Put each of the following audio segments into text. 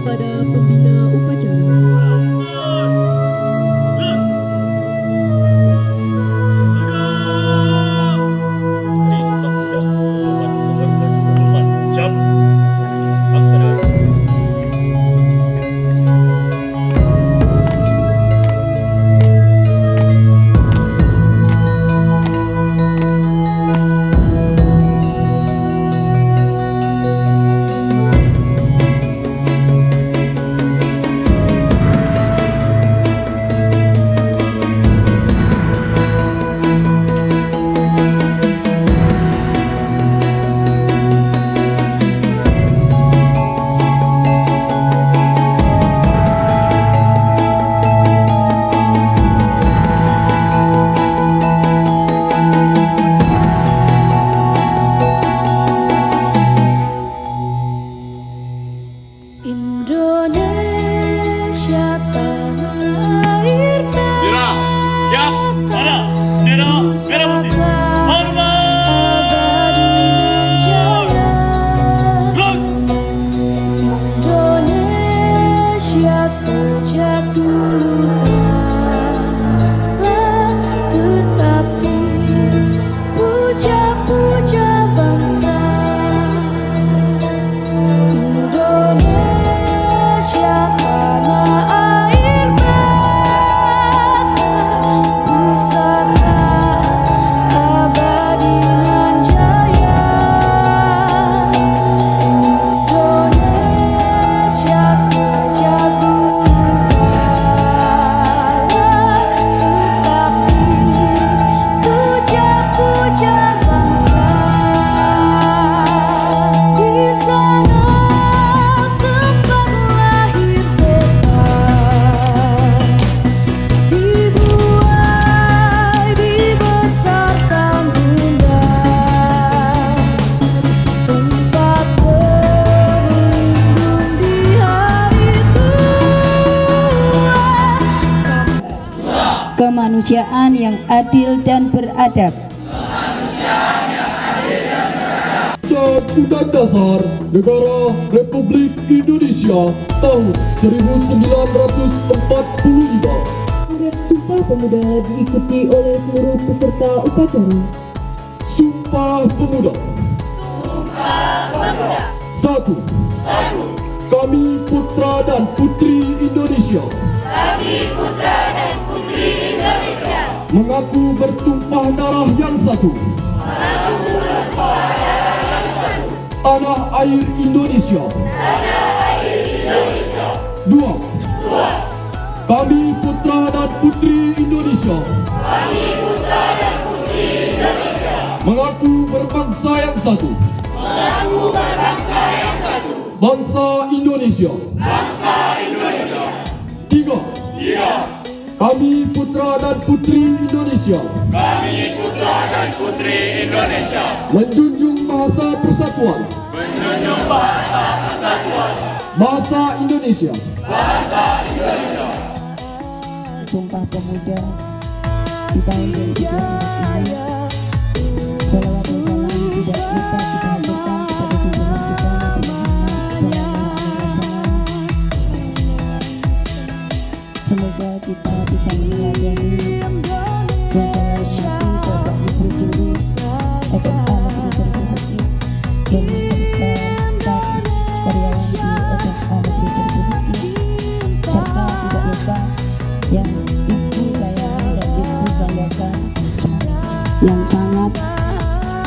kepada pembina upacara. Indonesia tanah air kata pusaka abadi nan jaya. Indonesia sejak dulu kala tetap dipuja-puja bangsa. Kemanusiaan yang adil dan beradab. Dan Undang Dasar Negara Republik Indonesia tahun 1945. Sumpah Pemuda diikuti oleh seluruh peserta upacara. Sumpah Pemuda. Satu. Kami putra dan putri Indonesia. Mengaku bertumpah darah yang satu. Tanah air Indonesia. Dua. Kami putra dan putri Indonesia. Mengaku berbangsa yang satu. Bangsa Indonesia. Tiga. Kami putra dan putri Indonesia. Menjunjung bahasa persatuan. Bahasa Indonesia. Sumpah Pemuda di tahun 2024 ini. Salawat dan salam tidak lupa kita haturkan kepada junjungan kita Nabi Muhammad SAW. Semoga kita bisa meneladani dan saya Bapak Ibu Guru SMA Negeri Serpong dan serta karyawan di SMA Negeri Serpong serta tidak lupa yang ibu sayangi dan ibu banggakan yang sangat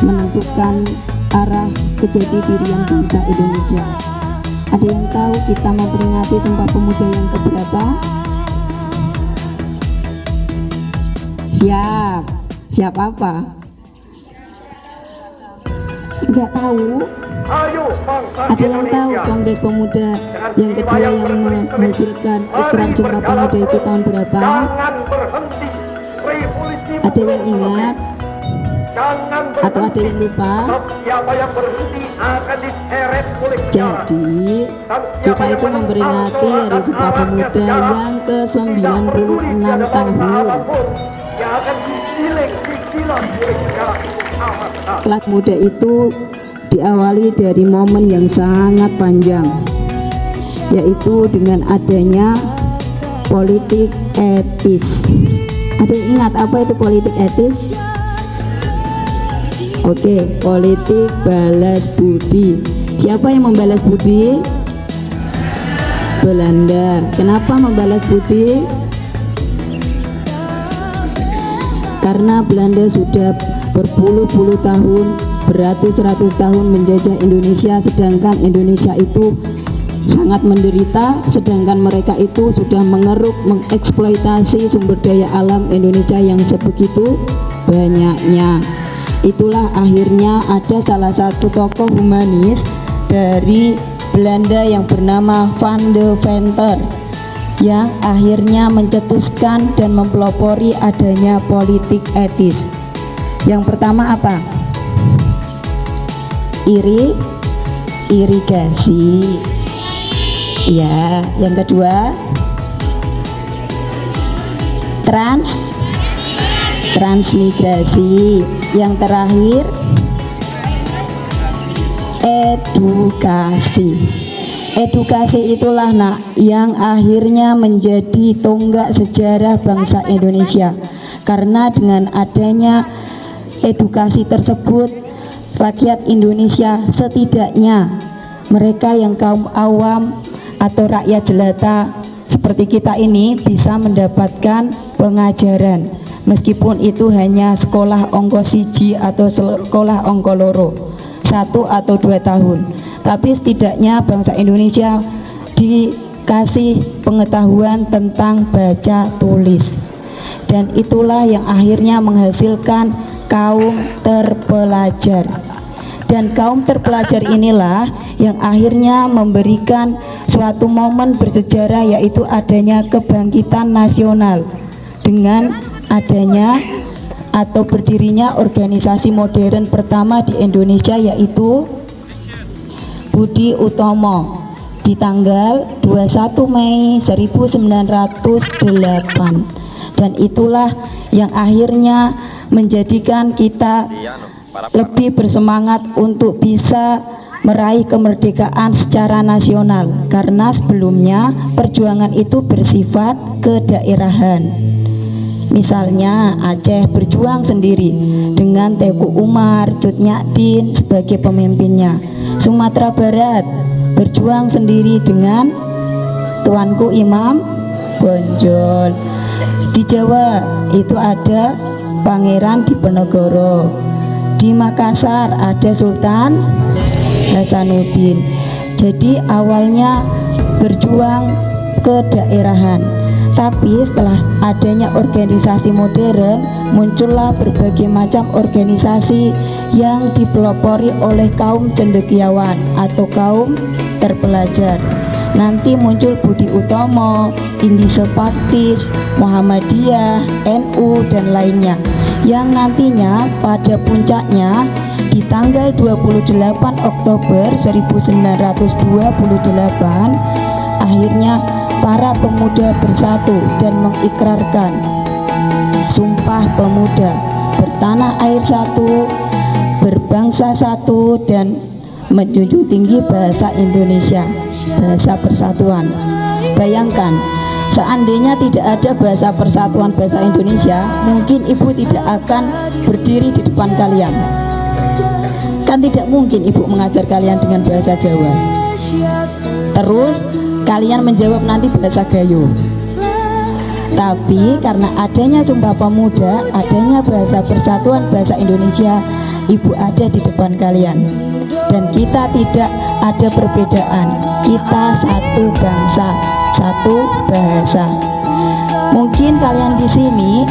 menentukan arah kejati dirian bangsa Indonesia. Ada yang tahu kita memperingati Sumpah Pemuda yang keberapa? Siap apa? Nggak tahu? Ada yang tahu Kongres Pemuda yang kedua yang menghasilkan Ikrar Sumpah Pemuda itu tahun berapa? Ada yang ingat? Atau ada yang lupa? Jadi kita itu memperingati Hari Sumpah Pemuda yang ke-96 tahun. Kelas muda itu diawali dari momen yang sangat panjang. yaitu dengan adanya politik etis. Ada yang ingat apa itu politik etis? Oke, politik balas budi. Siapa yang membalas budi? Belanda. Kenapa membalas budi? Karena Belanda sudah berpuluh-puluh tahun, beratus-ratus tahun menjajah Indonesia, sedangkan Indonesia itu sangat menderita, sedangkan mereka itu sudah mengeruk, mengeksploitasi sumber daya alam Indonesia yang sebegitu banyaknya. Itulah akhirnya ada salah satu tokoh humanis dari Belanda yang bernama Van de Venter yang akhirnya mencetuskan dan mempelopori adanya politik etis. Yang pertama apa? Irigasi. Ya, yang kedua transmigrasi. Yang terakhir edukasi. Edukasi itulah yang akhirnya menjadi tonggak sejarah bangsa Indonesia. Karena dengan adanya edukasi tersebut, rakyat Indonesia setidaknya mereka yang kaum awam atau rakyat jelata seperti kita ini bisa mendapatkan pengajaran, meskipun itu hanya sekolah ongko siji atau sekolah ongko loro 1 atau 2 tahun, tapi setidaknya bangsa Indonesia dikasih pengetahuan tentang baca tulis, dan itulah yang akhirnya menghasilkan kaum terpelajar. Dan kaum terpelajar inilah yang akhirnya memberikan suatu momen bersejarah, yaitu adanya kebangkitan nasional dengan adanya atau berdirinya organisasi modern pertama di Indonesia, yaitu Budi Utomo di tanggal 21 Mei 1908. Dan itulah yang akhirnya menjadikan kita lebih bersemangat untuk bisa meraih kemerdekaan secara nasional, karena sebelumnya perjuangan itu bersifat kedaerahan. Misalnya Aceh berjuang sendiri dengan Teku Umar, Cut Nyak sebagai pemimpinnya. Sumatera Barat berjuang sendiri dengan Tuanku Imam Bonjol. Di Jawa itu ada Pangeran Diponegoro. Di Makassar ada Sultan Hasanuddin. Jadi awalnya berjuang kedaerahan, tapi setelah adanya organisasi modern, muncullah berbagai macam organisasi yang dipelopori oleh kaum cendekiawan atau kaum terpelajar. Nanti muncul Budi Utomo, Indi Sepaktis, Muhammadiyah, NU, dan lainnya, yang nantinya pada puncaknya di tanggal 28 Oktober 1928 akhirnya para pemuda bersatu dan mengikrarkan Sumpah Pemuda, bertanah air satu, berbangsa satu, dan menjunjung tinggi bahasa Indonesia, bahasa persatuan. Bayangkan, seandainya tidak ada bahasa persatuan bahasa Indonesia, mungkin ibu tidak akan berdiri di depan kalian. Kan tidak mungkin ibu mengajar kalian dengan bahasa Jawa, terus kalian menjawab nanti bahasa Gayo. Tapi karena adanya Sumpah Pemuda, adanya bahasa persatuan bahasa Indonesia, ibu ada di depan kalian. Dan kita tidak ada perbedaan, kita satu bangsa, satu bahasa. Mungkin kalian di sini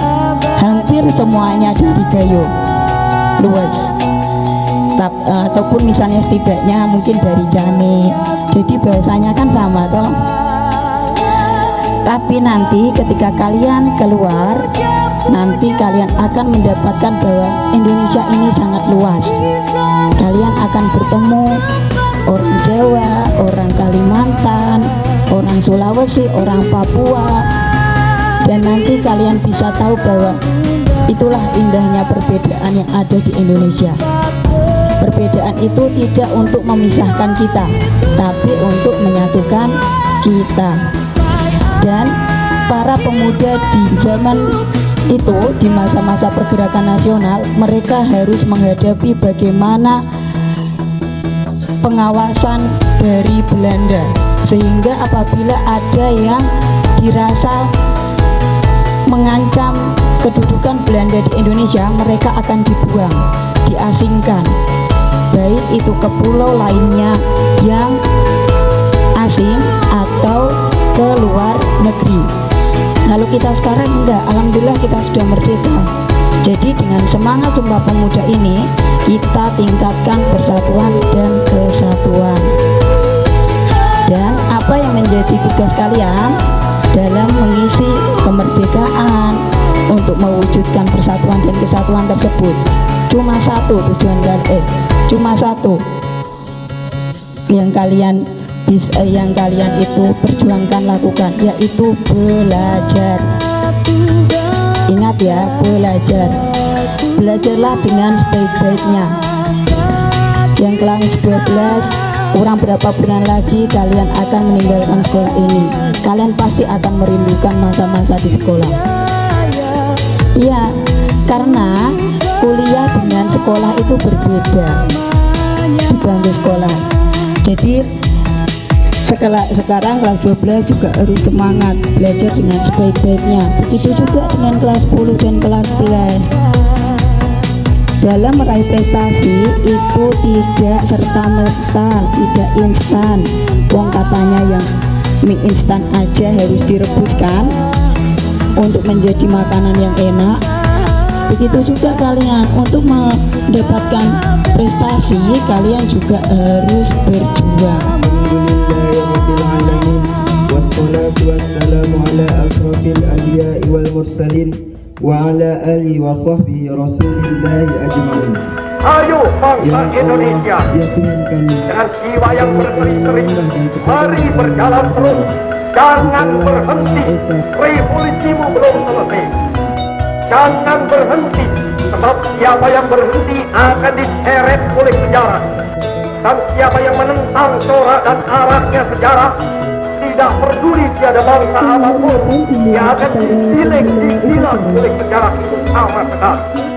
hampir semuanya dari Gayo, luas, ataupun misalnya setidaknya mungkin dari Jani. Jadi bahasanya kan sama toh. Tapi nanti ketika kalian keluar, nanti kalian akan mendapatkan bahwa Indonesia ini sangat luas. Kalian akan bertemu orang Jawa, orang Kalimantan, orang Sulawesi, orang Papua, dan nanti kalian bisa tahu bahwa itulah indahnya perbedaan yang ada di Indonesia. Perbedaan itu tidak untuk memisahkan kita, tapi untuk menyatukan kita. Dan para pemuda di zaman itu, di masa-masa pergerakan nasional, mereka harus menghadapi bagaimana pengawasan dari Belanda, sehingga apabila ada yang dirasa mengancam kedudukan Belanda di Indonesia, mereka akan dibuang, diasingkan, baik itu ke pulau lainnya yang asing atau ke luar negeri. Lalu kita sekarang enggak, alhamdulillah kita sudah merdeka. Jadi dengan semangat Sumpah Pemuda ini, kita tingkatkan persatuan dan kesatuan. Dan apa yang menjadi tugas kalian dalam mengisi kemerdekaan untuk mewujudkan persatuan dan kesatuan tersebut? Cuma satu tujuan kalian, cuma satu yang kalian itu perjuangkan, lakukan, yaitu belajar. Ingat ya, belajar. Belajarlah dengan sebaik-baiknya. Yang kelas 12, kurang berapa bulan lagi kalian akan meninggalkan sekolah ini. Kalian pasti akan merindukan masa-masa di sekolah. Iya, karena kuliah dengan sekolah itu berbeda di bangku sekolah. Jadi sekarang kelas 12 juga harus semangat belajar dengan sebaik-baiknya. Begitu juga dengan kelas 10 dan kelas 11. Dalam meraih prestasi itu tidak serta-merta, tidak instan. Wong katanya yang mie instan aja harus direbuskan untuk menjadi makanan yang enak. Begitu juga kalian, untuk mendapatkan prestasi kalian juga harus berjuang. Wassalatu wassalamu ala asrafil anbiya'i wal mursalin wa ala alihi wa sahbihi rasulillahi ajma'in. Ayo bangsa Indonesia, Ya Tuhan kami, dengan jiwa yang berseri-seri, mari berjalan terus, jangan berhenti. Revolusimu belum selesai, jangan berhenti, sebab siapa yang berhenti akan diseret oleh sejarah, dan siapa yang menentang corak dan araknya sejarah, tidak peduli tiada bangsa apapun, dia akan disilang oleh sejarah itu sama sekali.